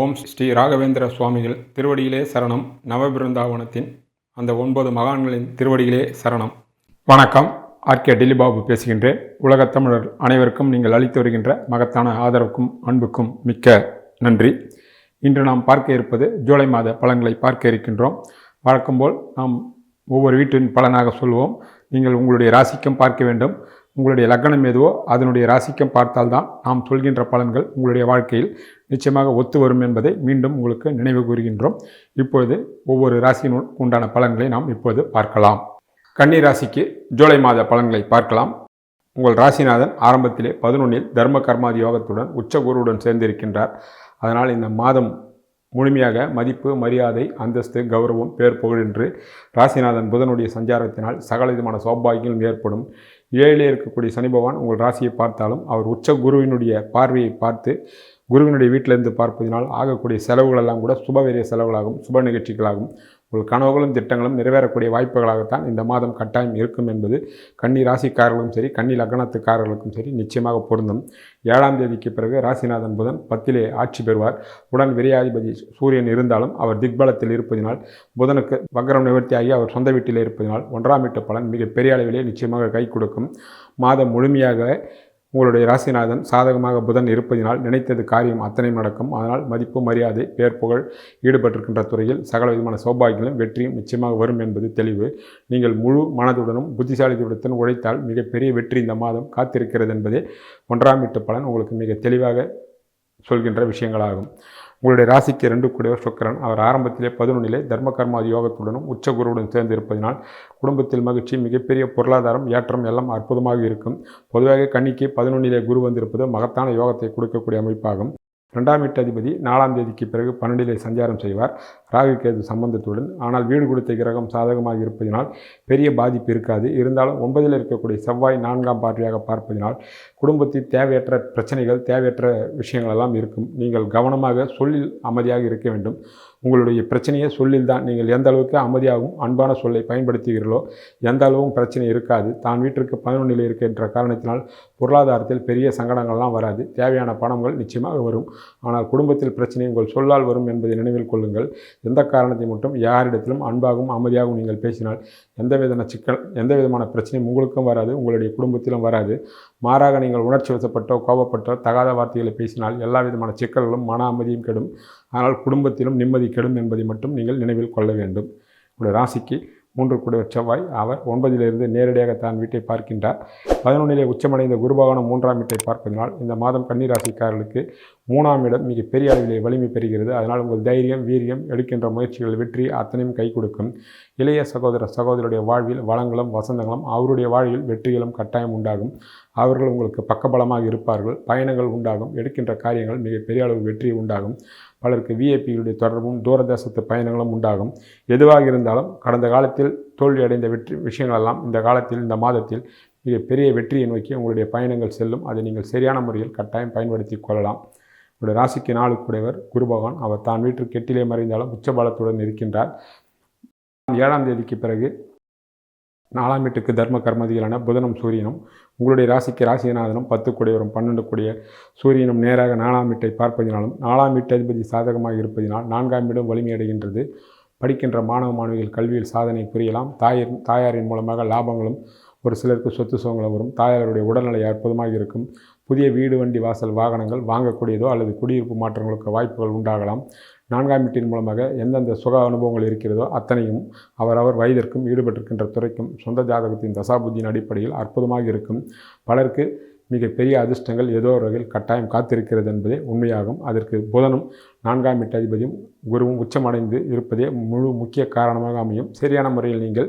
ஓம் ஸ்ரீ ராகவேந்திர சுவாமிகள் திருவடியிலே சரணம். நவபிருந்தாவனத்தின் அந்த 9 மகான்களின் திருவடியிலே சரணம். வணக்கம். ஆர்கே டில்லிபாபு பேசுகின்றேன். உலகத் தமிழர் அனைவருக்கும் நீங்கள் அளித்து வருகின்ற மகத்தான ஆதரவுக்கும் அன்புக்கும் மிக்க நன்றி. இன்று நாம் பார்க்க இருப்பது ஜூலை மாத பலன்களை பார்க்க இருக்கின்றோம். வழக்கம்போல் நாம் ஒவ்வொரு வீட்டின் பலனாக சொல்வோம். நீங்கள் உங்களுடைய ராசிக்கும் பார்க்க வேண்டும். உங்களுடைய லக்னம் எதுவோ அதனுடைய ராசிக்கும் பார்த்தால்தான் நாம் சொல்கின்ற பலன்கள் உங்களுடைய வாழ்க்கையில் நிச்சயமாக ஒத்து வரும் என்பதை மீண்டும் உங்களுக்கு நினைவு கூறுகின்றோம். இப்பொழுது ஒவ்வொரு ராசியின் உண்டான பலன்களை நாம் இப்போது பார்க்கலாம். கன்னி ராசிக்கு ஜூலை மாத பலன்களை பார்க்கலாம். உங்கள் ராசிநாதன் ஆரம்பத்திலே 11 தர்ம கர்மாதி யோகத்துடன் உச்சகுருவுடன் சேர்ந்திருக்கின்றார். அதனால் இந்த மாதம் முழுமையாக மதிப்பு, மரியாதை, அந்தஸ்து, கௌரவம், பேர், புகழ் என்று ராசிநாதன் புதனுடைய சஞ்சாரத்தினால் சகல விதமான சௌபாகியங்களும் ஏற்படும். 7 இருக்கக்கூடிய சனி பகவான் உங்கள் ராசியை பார்த்தாலும் அவர் உச்ச குருவினுடைய பார்வையை பார்த்து குருவினுடைய வீட்டிலிருந்து பார்ப்பதினால் ஆகக்கூடிய செலவுகளெல்லாம் கூட சுபவீரிய செலவுகளாகும், சுப நிகழ்ச்சிகளாகும். உங்கள் கனவுகளும் திட்டங்களும் நிறைவேறக்கூடிய வாய்ப்புகளாகத்தான் இந்த மாதம் கட்டாயம் இருக்கும் என்பது கன்னி ராசிக்காரர்களும் சரி, கன்னி லக்னத்துக்காரர்களுக்கும் சரி நிச்சயமாக பொருந்தும். 7ஆம் தேதிக்கு பிறகு ராசிநாதன் புதன் 10லே ஆட்சி பெறுவார். உடன் விரையாதிபதி சூரியன் இருந்தாலும் அவர் திக்பலத்தில் இருப்பதினால் புதனுக்கு வக்ரம் நிவர்த்தியாகி அவர் சொந்த வீட்டில் இருப்பதினால் 1ஆம் வீட்டு பலன் மிக பெரிய அளவிலே நிச்சயமாக கை கொடுக்கும். மாதம் முழுமையாக உங்களுடைய ராசிநாதன் சாதகமாக புதன் இருப்பதினால் நினைத்தது காரியம் அத்தனையும் நடக்கும். அதனால் மதிப்பு, மரியாதை, பேர், புகழ், ஈடுபட்டிருக்கின்ற துறையில் சகல விதமான சௌபாகியங்களும் வெற்றியும் நிச்சயமாக வரும் என்பது தெளிவு. நீங்கள் முழு மனதுடனும் புத்திசாலித்துடன் உழைத்தால் மிகப்பெரிய வெற்றி இந்த மாதம் காத்திருக்கிறது என்பதே 1ஆம் வீட்டு பலன் உங்களுக்கு மிக தெளிவாக சொல்கின்ற விஷயங்களாகும். உங்களுடைய ராசிக்கு 2 கூடியவர் சுக்கிரன். அவர் ஆரம்பத்திலே 11 தர்ம கர்மாதி யோகத்துடனும் உச்சகுருவுடன் சேர்ந்து இருப்பதனால் குடும்பத்தில் மகிழ்ச்சி, மிகப்பெரிய பொருளாதாரம், ஏற்றம் எல்லாம் அற்புதமாக இருக்கும். பொதுவாக கன்னிக்கு 11 குரு வந்திருப்பது மகத்தான யோகத்தை கொடுக்கக்கூடிய அமைப்பாகும். 2ஆம் வீட்டு அதிபதி 4ஆம் தேதிக்கு பிறகு 12 சஞ்சாரம் செய்வார் ராகு கேது சம்பந்தத்துடன். ஆனால் வீடு கொடுத்த கிரகம் சாதகமாக இருப்பதினால் பெரிய பாதிப்பு இருக்காது. இருந்தாலும் 9ல் இருக்கக்கூடிய செவ்வாய் 4ஆம் பார்வையாக பார்ப்பதினால் குடும்பத்தில் தேவையற்ற பிரச்சனைகள், தேவையற்ற விஷயங்கள் எல்லாம் இருக்கும். நீங்கள் கவனமாக சொல்லில் அமைதியாக இருக்க வேண்டும். உங்களுடைய பிரச்சனையை சொல்லில் தான். நீங்கள் எந்த அளவுக்கு அமைதியாகவும் அன்பான சொல்லை பயன்படுத்துகிறீர்களோ எந்த அளவும் பிரச்சனை இருக்காது. தான் வீட்டிற்கு 11 இருக்கின்ற காரணத்தினால் பொருளாதாரத்தில் பெரிய சங்கடங்கள்லாம் வராது. தேவையான பணங்கள் நிச்சயமாக வரும். ஆனால் குடும்பத்தில் பிரச்சனை உங்கள் சொல்லால் வரும் என்பதை நினைவில் கொள்ளுங்கள். எந்த காரணத்தை மட்டும் யாரிடத்திலும் அன்பாகவும் அமைதியாகவும் நீங்கள் பேசினால் எந்த விதமான பிரச்சனையும் உங்களுக்கும் வராது, உங்களுடைய குடும்பத்திலும் வராது. மாறாக நீங்கள் உணர்ச்சி வசப்பட்டோ கோபப்பட்டோ தகாத வார்த்தைகளை பேசினால் எல்லா விதமான சிக்கல்களும் மன அமைதியும் கெடும். ஆனால் குடும்பத்திலும் நிம்மதி கெடும் என்பதை மட்டும் நீங்கள் நினைவில் கொள்ள வேண்டும். உங்களுடைய ராசிக்கு 3 கூடியவர் செவ்வாய். அவர் 9லிருந்து நேரடியாக தான் வீட்டை பார்க்கின்றார். 11 உச்சமடைந்த குருபகவானும் 3ஆம் வீட்டை பார்ப்பதனால் இந்த மாதம் கன்னி ராசிக்காரர்களுக்கு 3ஆம் இடம் மிக பெரிய அளவிலே வலிமை பெறுகிறது. அதனால் உங்கள் தைரியம், வீரியம், எடுக்கின்ற முயற்சிகள் வெற்றி அத்தனையும் கை கொடுக்கும். இளைய சகோதரருடைய வாழ்வில் வளங்களும் வசந்தங்களும், அவருடைய வாழ்வில் வெற்றிகளும் கட்டாயம் உண்டாகும். அவர்கள் உங்களுக்கு பக்கபலமாக இருப்பார்கள். பயணங்கள் உண்டாகும். எடுக்கின்ற காரியங்கள் மிக பெரிய அளவு வெற்றி உண்டாகும். பலருக்கு விஐபிகளுடைய தொடர்பும் தூரதேசத்து பயணங்களும் உண்டாகும். எதுவாக இருந்தாலும் கடந்த காலத்தில் தோல்வியடைந்த விஷயங்களெல்லாம் இந்த காலத்தில், இந்த மாதத்தில் மிக பெரிய வெற்றியை நோக்கி உங்களுடைய பயணங்கள் செல்லும். அதை நீங்கள் சரியான முறையில் கட்டாயம் பயன்படுத்தி கொள்ளலாம். உங்களுடைய ராசிக்கு 4 கூடியவர் குரு பகவான். அவர் தான் வீட்டிற்கு 8லே மறைந்தாலும் உச்சபலத்துடன் இருக்கின்றார். 7ஆம் தேதிக்கு பிறகு 4ஆம் வீட்டுக்கு தர்ம கர்மதிகளான புதனும் சூரியனும் உங்களுடைய ராசிக்கு ராசிநாதனும் 10 கூடியவரும் 12 கூடிய சூரியனும் நேராக 4ஆம் வீட்டை பார்ப்பதினாலும் 4ஆம் வீட்டு அதிபதி சாதகமாக இருப்பதினால் 4ஆம் வீடும் வலிமையடைகின்றது. படிக்கின்ற மாணவ மாணவிகள் கல்வியில் சாதனை புரியலாம். தாயாரின் மூலமாக லாபங்களும், ஒரு சிலருக்கு சொத்து சுகங்களும் வரும். தாயாருடைய உடல்நிலை அற்புதமாக இருக்கும். புதிய வீடு, வண்டி, வாசல், வாகனங்கள் வாங்கக்கூடியதோ அல்லது குடியிருப்பு மாற்றங்களுக்கு வாய்ப்புகள் உண்டாகலாம். 4ஆம் வீட்டின் மூலமாக எந்தெந்த சுக அனுபவங்கள் இருக்கிறதோ அத்தனையும் அவரவர் வயதிற்கும் ஈடுபட்டிருக்கின்ற துறைக்கும் சொந்த ஜாதகத்தின் தசாபுத்தியின் அடிப்படையில் அற்புதமாக இருக்கும். பலருக்கு மிகப்பெரிய அதிர்ஷ்டங்கள் ஏதோ ஒரு வகையில் கட்டாயம் காத்திருக்கிறது என்பதே உண்மையாகும். அதற்கு புதனும் 4ஆம் வீட்டு அதிபதியும் குருவும் உச்சமடைந்து இருப்பதே முக்கிய காரணமாக அமையும். சரியான முறையில் நீங்கள்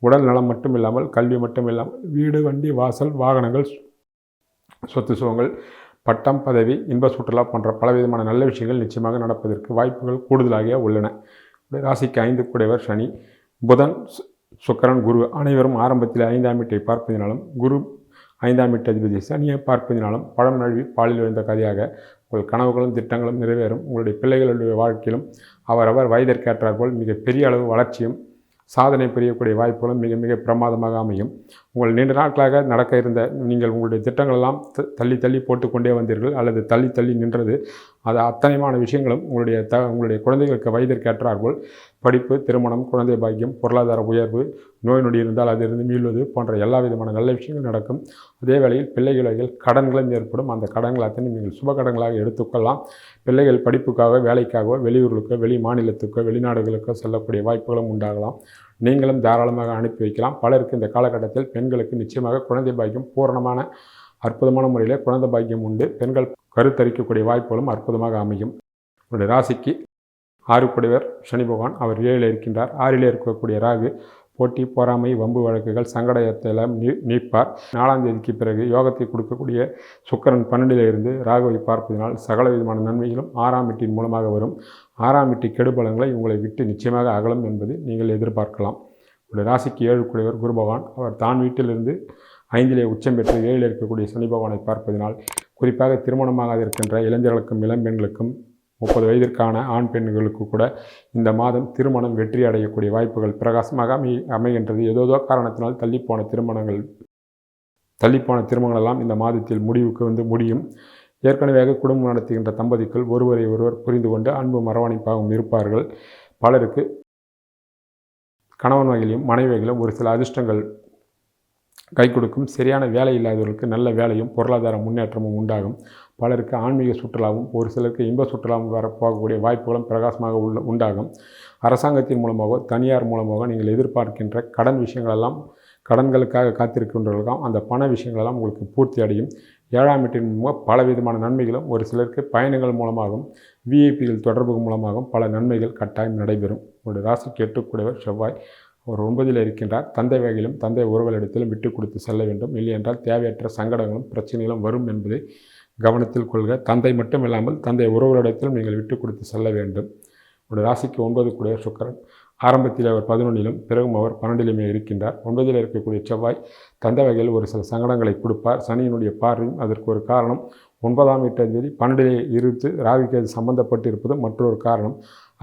உடல் நலம் மட்டும் இல்லாமல், கல்வி மட்டும் இல்லாமல், வீடு, வண்டி, வாசல், வாகனங்கள், சொத்து சுகங்கள், பட்டம், பதவி, இன்ப சுற்றுலா போன்ற பலவிதமான நல்ல விஷயங்கள் நிச்சயமாக நடப்பதற்கு வாய்ப்புகள் கூடுதலாக உள்ளன. ராசிக்கு 5 கூடியவர் சனி. புதன், சுக்கிரன், குரு அனைவரும் ஆரம்பத்தில் 5ஆம் வீட்டை பார்ப்பதினாலும் குரு 5ஆம் வீட்டு அதிபதி சனியை பார்ப்பதினாலும் பழம் நழுவி பாலில் விழுந்த கதையாக உங்கள் கனவுகளும் திட்டங்களும் நிறைவேறும். உங்களுடைய பிள்ளைகளுடைய வாழ்க்கையிலும் அவரவர் வயதிற்கேற்றாற்போல் மிக பெரிய அளவு வளர்ச்சியும் சாதனை புரியக்கூடிய வாய்ப்புகளும் மிக மிக பிரமாதமாக அமையும். உங்கள் நீண்ட நாட்களாக நடக்க இருந்த நீங்கள் உங்களுடைய திட்டங்களெல்லாம் தள்ளி போட்டுக்கொண்டே வந்தீர்கள் அல்லது தள்ளி நின்றது. அது அத்தனைமான விஷயங்களும் உங்களுடைய குழந்தைகளுக்கு வயதிற்கேற்றார்கள் படிப்பு, திருமணம், குழந்தை பாக்கியம், பொருளாதார உயர்வு, நோய் நொடி இருந்தால் அதிலிருந்து மீள்வது போன்ற எல்லா விதமான நல்ல விஷயங்கள் நடக்கும். அதே வேளையில் பிள்ளைகள் கடன்களும் ஏற்படும். அந்த கடன்கள் அத்தனையும் நீங்கள் சுப கடன்களாக எடுத்துக்கொள்ளலாம். பிள்ளைகள் படிப்புக்காக, வேலைக்காகவோ, வெளியூர்களுக்கோ, வெளி மாநிலத்துக்கோ, வெளிநாடுகளுக்கோ செல்லக்கூடிய வாய்ப்புகளும் உண்டாகலாம். நீங்களும் தாராளமாக அனுப்பி வைக்கலாம். பலருக்கு இந்த காலகட்டத்தில் பெண்களுக்கு நிச்சயமாக குழந்தை பாக்கியம் பூரணமான அற்புதமான முறையில் குழந்தை பாக்கியம் உண்டு. பெண்கள் கருத்தரிக்கக்கூடிய வாய்ப்புகளும் அற்புதமாக அமையும். உங்களுடைய ராசிக்கு 6 கூடியவர் சனி பகவான், அவர் 7 இருக்கின்றார். 6 இருக்கக்கூடிய ராகு போட்டி, பொறாமை, வம்பு வழக்குகள், சங்கடத்தையெல்லாம் நீப்பார். 4ஆம் தேதிக்கு பிறகு யோகத்தை கொடுக்கக்கூடிய சுக்கிரன் 12 இருந்து ராகுவை பார்ப்பதனால் சகல விதமான நன்மைகளும் 6ஆம் வீட்டின் மூலமாக வரும். 6ஆம் வீட்டு கெடுபலங்களை உங்களை விட்டு நிச்சயமாக அகலும் என்பது நீங்கள் எதிர்பார்க்கலாம். உங்களுடைய ராசிக்கு 7 கூடியவர் குரு பகவான், அவர் தான் வீட்டிலிருந்து 5 உச்சம் பெற்று 7 இருக்கக்கூடிய சனி பகவானை பார்ப்பதனால் குறிப்பாக திருமணமாக இருக்கின்ற இளைஞர்களுக்கும் இளம்பெண்களுக்கும் 30 வயதிற்கான ஆண் பெண்களுக்கு கூட இந்த மாதம் திருமணம் வெற்றி அடையக்கூடிய வாய்ப்புகள் பிரகாசமாக அமைகின்றது. ஏதோ காரணத்தினால் தள்ளிப்போன திருமணங்கள் எல்லாம் இந்த மாதத்தில் முடிவுக்கு முடியும். ஏற்கனவே குடும்பம் நடத்துகின்ற தம்பதிகள் ஒருவரை ஒருவர் புரிந்து கொண்டு அன்பும் அரவணைப்பாகவும் இருப்பார்கள். பலருக்கு கணவன் வகையிலும் மனைவி வகையிலும் ஒரு சில அதிர்ஷ்டங்கள் கை கொடுக்கும். சரியான வேலை இல்லாதவர்களுக்கு நல்ல வேலையும் பொருளாதார முன்னேற்றமும் உண்டாகும். பலருக்கு ஆன்மீக சுற்றுலாவும் ஒரு சிலருக்கு இன்ப சுற்றுலாவும் வரப்போகக்கூடிய வாய்ப்புகளும் பிரகாசமாக உண்டாகும். அரசாங்கத்தின் மூலமாக, தனியார் மூலமாக நீங்கள் எதிர்பார்க்கின்ற கடன் விஷயங்களெல்லாம், கடன்களுக்காக காத்திருக்கின்றவர்களுக்கும் அந்த பண விஷயங்களெல்லாம் உங்களுக்கு பூர்த்தி அடையும். 7ஆம் வீட்டின் மூலமாக பலவிதமான நன்மைகளும், ஒரு சிலருக்கு பயணங்கள் மூலமாகவும் விஐபிகள் தொடர்பு மூலமாகவும் பல நன்மைகள் கட்டாயம் நடைபெறும். உங்களுடைய ராசிக்கு 8 கூடியவர் செவ்வாய், அவர் 9 இருக்கின்றார். தந்தை வகையிலும் தந்தை உறவுகளிடத்திலும் விட்டு கொடுத்து செல்ல வேண்டும். இல்லை என்றால் தேவையற்ற சங்கடங்களும் பிரச்சனைகளும் வரும் என்பதை கவனத்தில் கொள்க. தந்தை மட்டும் இல்லாமல் தந்தை உறவுகளிடத்திலும் நீங்கள் விட்டு கொடுத்து செல்ல வேண்டும். உங்களுடைய ராசிக்கு 9 கூடியவர் சுக்கிரன், ஆரம்பத்தில் அவர் 11 பிறகும் அவர் 12 இருக்கின்றார். 9 இருக்கக்கூடிய செவ்வாய் தந்தை வகையில் ஒரு சில சங்கடங்களை கொடுப்பார். சனியினுடைய பார்வையும் அதற்கு ஒரு காரணம். 9ஆம் வீட்டதிபதி 12 இருந்து ராகுக்கு அது சம்பந்தப்பட்டு இருப்பது மற்றொரு காரணம்.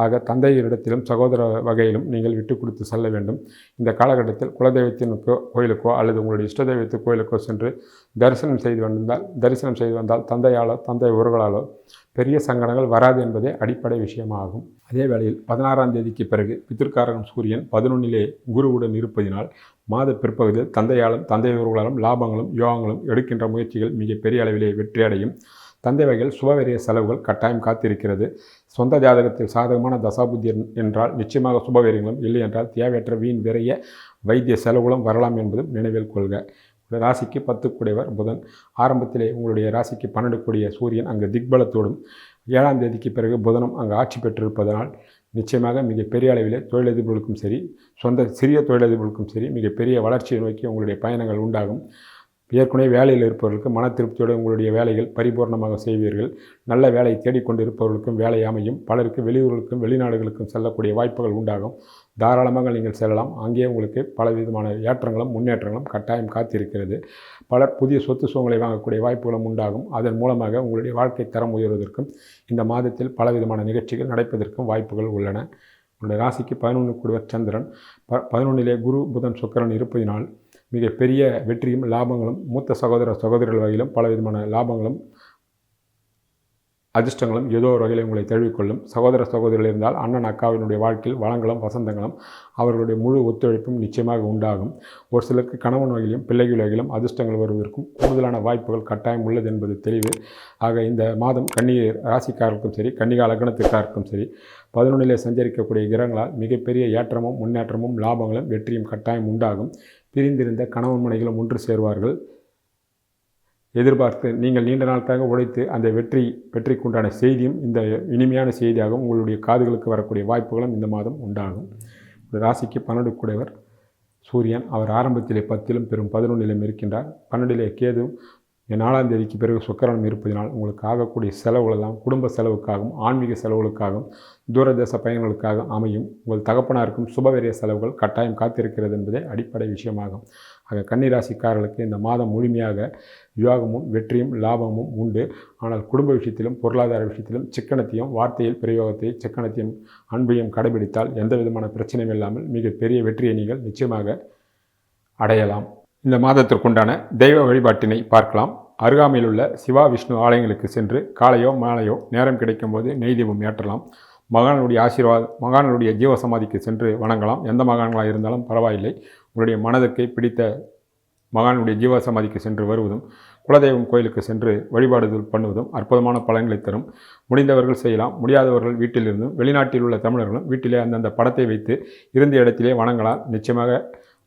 ஆக தந்தையரிடத்திலும் சகோதர வகையிலும் நீங்கள் விட்டு கொடுத்து செல்ல வேண்டும். இந்த காலகட்டத்தில் குலதெய்வத்தின் கோயிலுக்கோ அல்லது உங்களுடைய இஷ்ட தெய்வத்து கோயிலுக்கோ சென்று தரிசனம் செய்து வந்தால் தந்தையாலோ தந்தை உறவுகளாலோ பெரிய சங்கடங்கள் வராது என்பதே அடிப்படை விஷயமாகும். அதே வேளையில் 16ஆம் தேதிக்கு பிறகு பித்திருக்காரகன் சூரியன் 11 குருவுடன் இருப்பதினால் மாத பிற்பகுதியில் தந்தையாலும் தந்தை உறவுகளாலும் லாபங்களும் யோகங்களும் எடுக்கின்ற முயற்சிகள் மிகப்பெரிய அளவிலே வெற்றியடையும். தந்தை வகையில் சுபவெரிய செலவுகள் கட்டாயம் காத்திருக்கிறது. சொந்த ஜாதகத்தில் சாதகமான தசாபுத்தி என்றால் நிச்சயமாக சுபவெரியங்களும், இல்லை என்றால் தேவையற்ற வீண் விரைய வைத்திய செலவுகளும் வரலாம் என்பதும் நினைவில் கொள்க. ராசிக்கு 10 கூடியவர் புதன், ஆரம்பத்திலே உங்களுடைய ராசிக்கு 12 கூடிய சூரியன் அங்கு திக்பலத்தோடும் 7ஆம் தேதிக்கு பிறகு புதனும் அங்கு ஆட்சி பெற்றிருப்பதனால் நிச்சயமாக மிகப்பெரிய அளவிலே தொழிலதிபர்களுக்கும் சரி, சிறிய தொழிலதிபர்களுக்கும் சரி மிகப்பெரிய வளர்ச்சியை நோக்கி உங்களுடைய பயணங்கள் உண்டாகும். ஏற்கனவே வேலையில் இருப்பவர்களுக்கு மன திருப்தியோடு உங்களுடைய வேலைகள் பரிபூர்ணமாக செய்வீர்கள். நல்ல வேலை தேடிக்கொண்டு இருப்பவர்களுக்கும் வேலை அமையும். பலருக்கு வெளியூர்களுக்கும் வெளிநாடுகளுக்கும் செல்லக்கூடிய வாய்ப்புகள் உண்டாகும். தாராளமாக நீங்கள் செல்லலாம். அங்கே உங்களுக்கு பலவிதமான ஏற்றங்களும் முன்னேற்றங்களும் கட்டாயம் காத்திருக்கிறது. பலர் புதிய சொத்து சுகங்களை வாங்கக்கூடிய வாய்ப்புகளும் உண்டாகும். அதன் மூலமாக உங்களுடைய வாழ்க்கை தரம் உயர்வதற்கும் இந்த மாதத்தில் பலவிதமான நிகழ்ச்சிகள் நடப்பதற்கும் வாய்ப்புகள் உள்ளன. உங்களுடைய ராசிக்கு 11 கூடியவர் சந்திரன், 11 குரு புதன் சுக்கிரன் இருப்பதினால் மிகப்பெரிய வெற்றியும் லாபங்களும், மூத்த சகோதரர்கள் வகையிலும் பலவிதமான லாபங்களும் அதிர்ஷ்டங்களும் ஏதோ ஒரு வகையில் உங்களை தழுவிக்கொள்ளும். சகோதரர்கள் இருந்தால் அண்ணன் அக்காவினுடைய வாழ்க்கையில் வளங்களும் வசந்தங்களும் அவர்களுடைய முழு ஒத்துழைப்பும் நிச்சயமாக உண்டாகும். ஒரு சிலருக்கு கணவன் வகையிலும் பிள்ளைகள் வகையிலும் அதிர்ஷ்டங்கள் வருவதற்கும் கூடுதலான வாய்ப்புகள் கட்டாயம் உள்ளது என்பது தெளிவு. ஆக இந்த மாதம் கன்னி ராசிக்காரருக்கும் சரி, கன்னிகா லக்னத்துக்காருக்கும் சரி 11 சஞ்சரிக்கக்கூடிய கிரகங்களால் மிகப்பெரிய ஏற்றமும் முன்னேற்றமும் லாபங்களும் வெற்றியும் கட்டாயம் உண்டாகும். பிரிந்திருந்த கணவன் மனைகளும் ஒன்று சேர்வார்கள். எதிர்பார்த்து நீங்கள் நீண்ட நாட்களாக உழைத்து அந்த வெற்றிக்குண்டான செய்தியும் இந்த இனிமையான செய்தியாகவும் உங்களுடைய காதுகளுக்கு வரக்கூடிய வாய்ப்புகளும் இந்த மாதம் உண்டாகும். ராசிக்கு 12 கூடியவர் சூரியன், அவர் ஆரம்பத்திலே 10 பெரும் 11 இருக்கின்றார். 12 கேது 4ஆம் தேதிக்கு பிறகு சுக்கிரனும் இருப்பதனால் உங்களுக்கு ஆகக்கூடிய செலவுகளெல்லாம் குடும்ப செலவுக்காகவும் ஆன்மீக செலவுகளுக்காகவும் தூரதேச பயணங்களுக்காக அமையும். உங்கள் தகப்பனாருக்கும் சுபவெரிய செலவுகள் கட்டாயம் காத்திருக்கிறது என்பதே அடிப்படை விஷயமாகும். ஆக கன்னிராசிக்காரர்களுக்கு இந்த மாதம் முழுமையாக யோகமும் வெற்றியும் லாபமும் உண்டு. ஆனால் குடும்ப விஷயத்திலும் பொருளாதார விஷயத்திலும் சிக்கனத்தையும், வார்த்தையில் பிரயோகத்தை சிக்கனத்தையும் அன்பையும் கடைபிடித்தால் எந்த விதமான பிரச்சனையும் இல்லாமல் மிகப்பெரிய வெற்றியை நீங்கள் நிச்சயமாக அடையலாம். இந்த மாதத்திற்குண்டான தெய்வ வழிபாட்டினை பார்க்கலாம். அருகாமையில் உள்ள சிவா விஷ்ணு ஆலயங்களுக்கு சென்று காலையோ மாலையோ நேரம் கிடைக்கும்போது நெய் தீபம் ஏற்றலாம். மகான்களுடைய மகான்களுடைய ஜீவசமாதிக்கு சென்று வணங்கலாம். எந்த மகான்களாக இருந்தாலும் பரவாயில்லை. உங்களுடைய மனதுக்கு பிடித்த மகானுடைய ஜீவசமாதிக்கு சென்று வருவதும், குலதெய்வம் கோயிலுக்கு சென்று வழிபாடுதல் பண்ணுவதும் அற்புதமான பலன்களை தரும். முடிந்தவர்கள் செய்யலாம். முடியாதவர்கள் வீட்டிலிருந்தும், வெளிநாட்டில் உள்ள தமிழர்களும் வீட்டிலே அந்தந்த படத்தை வைத்து இருந்த இடத்திலே வணங்கலாம். நிச்சயமாக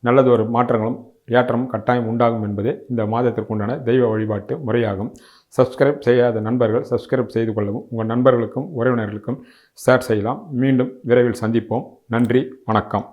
நல்லதொரு மாற்றங்களும் ஏற்றமும் கட்டாயம் உண்டாகும் என்பதே இந்த மாதத்திற்குண்டான தெய்வ வழிபாட்டு முறையாகும். சப்ஸ்கிரைப் செய்யாத நண்பர்கள் சப்ஸ்கிரைப் செய்து கொள்ளவும், உங்கள் நண்பர்களுக்கும் உறவினர்களுக்கும் ஷேர் செய்யலாம். மீண்டும் விரைவில் சந்திப்போம். நன்றி, வணக்கம்.